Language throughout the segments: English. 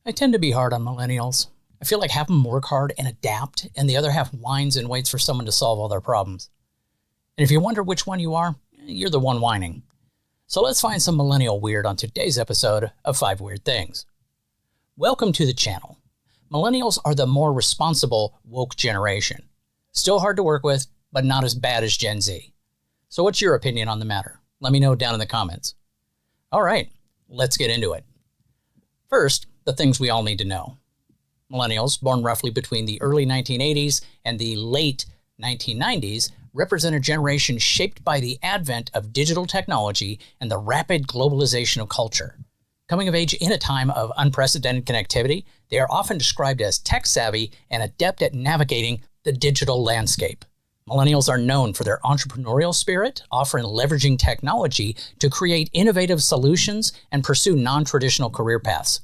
I tend to be hard on millennials. I feel like half of them work hard and adapt, and the other half whines and waits for someone to solve all their problems. And if you wonder which one you are, you're the one whining. So let's find some millennial weird on today's episode of 5 Weird Things. Welcome to the channel. Millennials are the more responsible, woke generation. Still hard to work with, but not as bad as Gen Z. So what's your opinion on the matter? Let me know down in the comments. All right, let's get into it. First, the things we all need to know. Millennials, born roughly between the early 1980s and the late 1990s, represent a generation shaped by the advent of digital technology and the rapid globalization of culture. Coming of age in a time of unprecedented connectivity, they are often described as tech-savvy and adept at navigating the digital landscape. Millennials are known for their entrepreneurial spirit, often leveraging technology to create innovative solutions and pursue non-traditional career paths.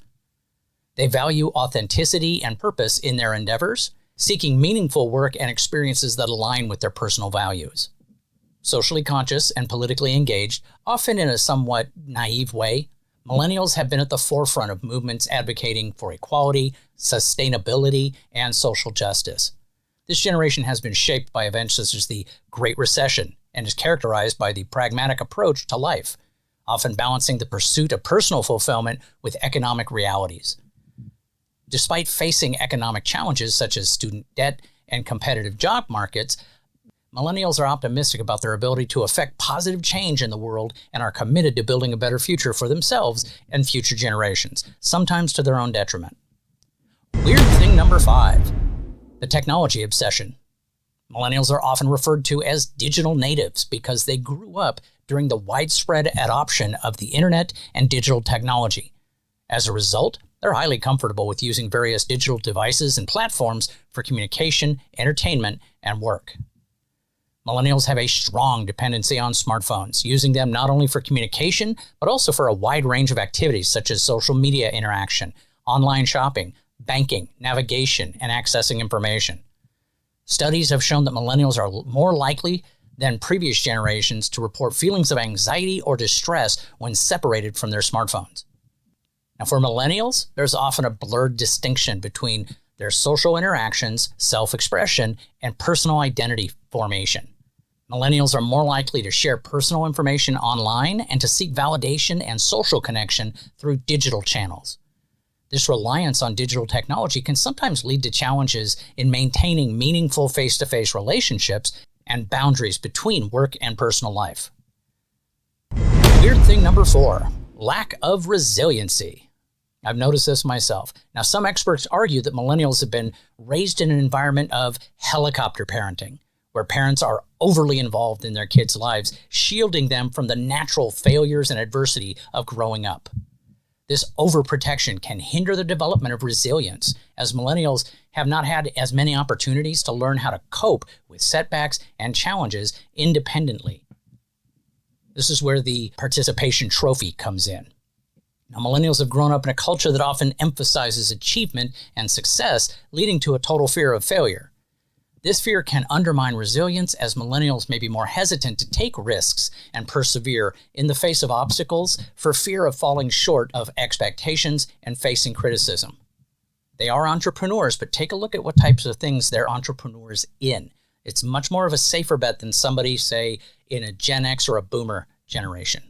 They value authenticity and purpose in their endeavors, seeking meaningful work and experiences that align with their personal values. Socially conscious and politically engaged, often in a somewhat naive way, millennials have been at the forefront of movements advocating for equality, sustainability, and social justice. This generation has been shaped by events such as the Great Recession and is characterized by the pragmatic approach to life, often balancing the pursuit of personal fulfillment with economic realities. Despite facing economic challenges such as student debt and competitive job markets, millennials are optimistic about their ability to affect positive change in the world and are committed to building a better future for themselves and future generations, sometimes to their own detriment. Weird thing number 5, the technology obsession. Millennials are often referred to as digital natives because they grew up during the widespread adoption of the internet and digital technology. As a result, they're highly comfortable with using various digital devices and platforms for communication, entertainment, and work. Millennials have a strong dependency on smartphones, using them not only for communication, but also for a wide range of activities such as social media interaction, online shopping, banking, navigation, and accessing information. Studies have shown that millennials are more likely than previous generations to report feelings of anxiety or distress when separated from their smartphones. Now, for millennials, there's often a blurred distinction between their social interactions, self-expression, and personal identity formation. Millennials are more likely to share personal information online and to seek validation and social connection through digital channels. This reliance on digital technology can sometimes lead to challenges in maintaining meaningful face-to-face relationships and boundaries between work and personal life. Weird thing number 4, lack of resiliency. I've noticed this myself. Now, some experts argue that millennials have been raised in an environment of helicopter parenting, where parents are overly involved in their kids' lives, shielding them from the natural failures and adversity of growing up. This overprotection can hinder the development of resilience, as millennials have not had as many opportunities to learn how to cope with setbacks and challenges independently. This is where the participation trophy comes in. Now, millennials have grown up in a culture that often emphasizes achievement and success, leading to a total fear of failure. This fear can undermine resilience, as millennials may be more hesitant to take risks and persevere in the face of obstacles for fear of falling short of expectations and facing criticism. They are entrepreneurs, but take a look at what types of things they're entrepreneurs in. It's much more of a safer bet than somebody, say, in a Gen X or a Boomer generation.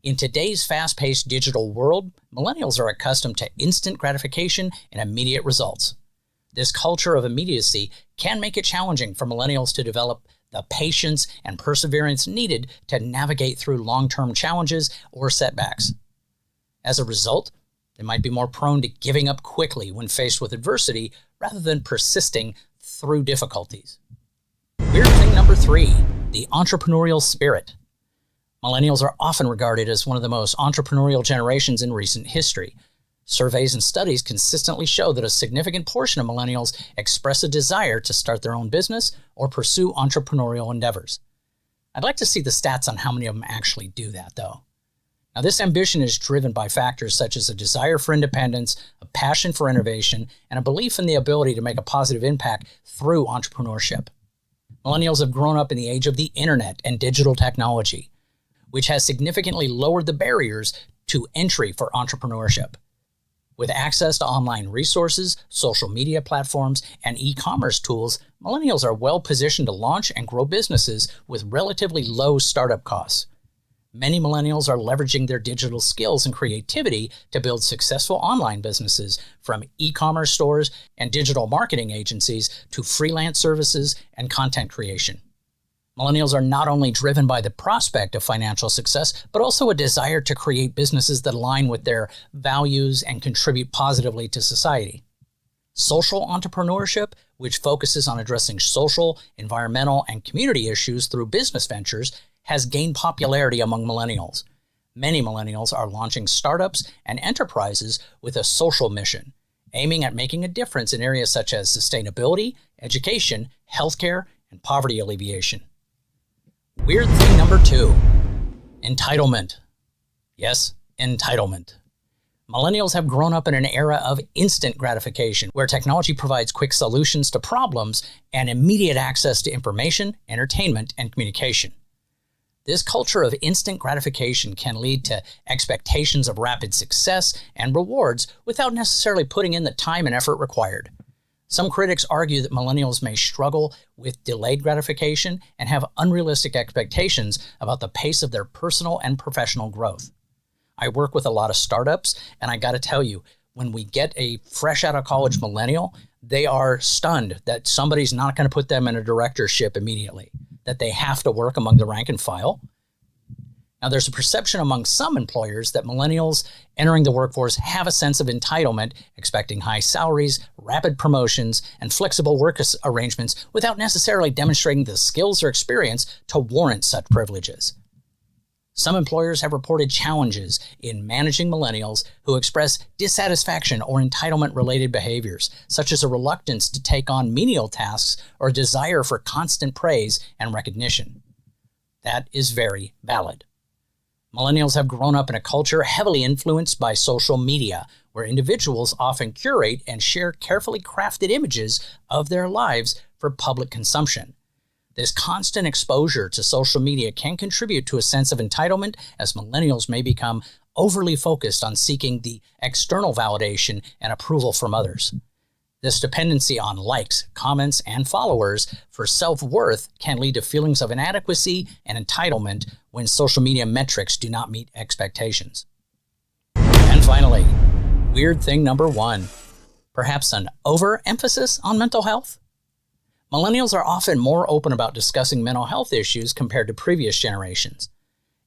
In today's fast-paced digital world, millennials are accustomed to instant gratification and immediate results. This culture of immediacy can make it challenging for millennials to develop the patience and perseverance needed to navigate through long-term challenges or setbacks. As a result, they might be more prone to giving up quickly when faced with adversity rather than persisting through difficulties. Weird thing number 3, the entrepreneurial spirit. Millennials are often regarded as one of the most entrepreneurial generations in recent history. Surveys and studies consistently show that a significant portion of millennials express a desire to start their own business or pursue entrepreneurial endeavors. I'd like to see the stats on how many of them actually do that, though. Now, this ambition is driven by factors such as a desire for independence, a passion for innovation, and a belief in the ability to make a positive impact through entrepreneurship. Millennials have grown up in the age of the internet and digital technology, which has significantly lowered the barriers to entry for entrepreneurship. With access to online resources, social media platforms, and e-commerce tools, millennials are well positioned to launch and grow businesses with relatively low startup costs. Many millennials are leveraging their digital skills and creativity to build successful online businesses, from e-commerce stores and digital marketing agencies to freelance services and content creation. Millennials are not only driven by the prospect of financial success, but also a desire to create businesses that align with their values and contribute positively to society. Social entrepreneurship, which focuses on addressing social, environmental, and community issues through business ventures, has gained popularity among millennials. Many millennials are launching startups and enterprises with a social mission, aiming at making a difference in areas such as sustainability, education, healthcare, and poverty alleviation. Weird thing number 2, entitlement. Yes, entitlement. Millennials have grown up in an era of instant gratification, where technology provides quick solutions to problems and immediate access to information, entertainment, and communication. This culture of instant gratification can lead to expectations of rapid success and rewards without necessarily putting in the time and effort required. Some critics argue that millennials may struggle with delayed gratification and have unrealistic expectations about the pace of their personal and professional growth. I work with a lot of startups, and I got to tell you, when we get a fresh out of college millennial, they are stunned that somebody's not going to put them in a directorship immediately, that they have to work among the rank and file. Now, there's a perception among some employers that millennials entering the workforce have a sense of entitlement, expecting high salaries, rapid promotions, and flexible work arrangements without necessarily demonstrating the skills or experience to warrant such privileges. Some employers have reported challenges in managing millennials who express dissatisfaction or entitlement-related behaviors, such as a reluctance to take on menial tasks or a desire for constant praise and recognition. That is very valid. Millennials have grown up in a culture heavily influenced by social media, where individuals often curate and share carefully crafted images of their lives for public consumption. This constant exposure to social media can contribute to a sense of entitlement, as millennials may become overly focused on seeking the external validation and approval from others. This dependency on likes, comments, and followers for self-worth can lead to feelings of inadequacy and entitlement when social media metrics do not meet expectations. And finally, weird thing number 1, perhaps an overemphasis on mental health. Millennials are often more open about discussing mental health issues compared to previous generations.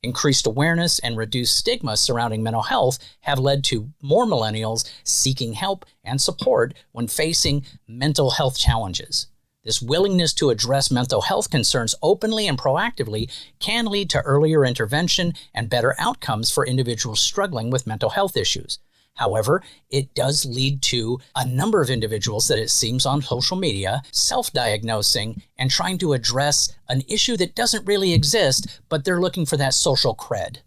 Increased awareness and reduced stigma surrounding mental health have led to more millennials seeking help and support when facing mental health challenges. This willingness to address mental health concerns openly and proactively can lead to earlier intervention and better outcomes for individuals struggling with mental health issues. However, it does lead to a number of individuals that it seems on social media self-diagnosing and trying to address an issue that doesn't really exist, but they're looking for that social cred.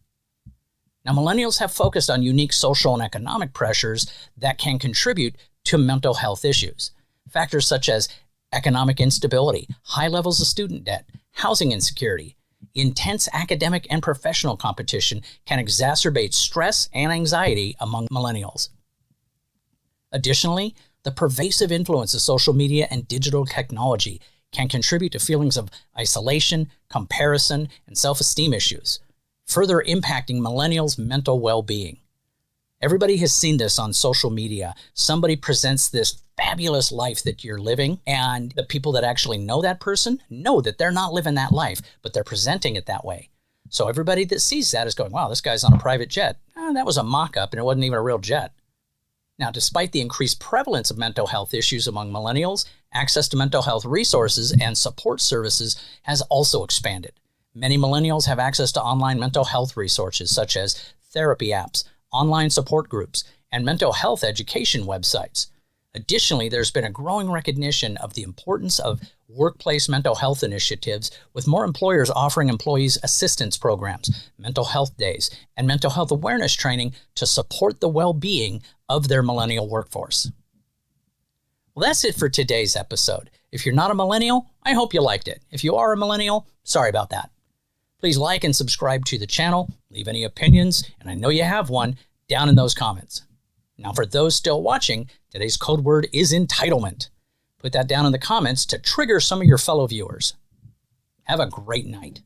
Now, millennials have focused on unique social and economic pressures that can contribute to mental health issues. Factors such as economic instability, high levels of student debt, housing insecurity, intense academic and professional competition can exacerbate stress and anxiety among millennials. Additionally, the pervasive influence of social media and digital technology can contribute to feelings of isolation, comparison, and self-esteem issues, further impacting millennials' mental well-being. Everybody has seen this on social media. Somebody presents this fabulous life that you're living, and the people that actually know that person know that they're not living that life, but they're presenting it that way. So everybody that sees that is going, wow, this guy's on a private jet. That was a mock-up, and it wasn't even a real jet. Now, despite the increased prevalence of mental health issues among millennials, access to mental health resources and support services has also expanded. Many millennials have access to online mental health resources such as therapy apps, online support groups, and mental health education websites. Additionally, there's been a growing recognition of the importance of workplace mental health initiatives, with more employers offering employees assistance programs, mental health days, and mental health awareness training to support the well-being of their millennial workforce. Well, that's it for today's episode. If you're not a millennial, I hope you liked it. If you are a millennial, sorry about that. Please like and subscribe to the channel, leave any opinions, and I know you have one, down in those comments. Now, for those still watching, today's code word is entitlement. Put that down in the comments to trigger some of your fellow viewers. Have a great night.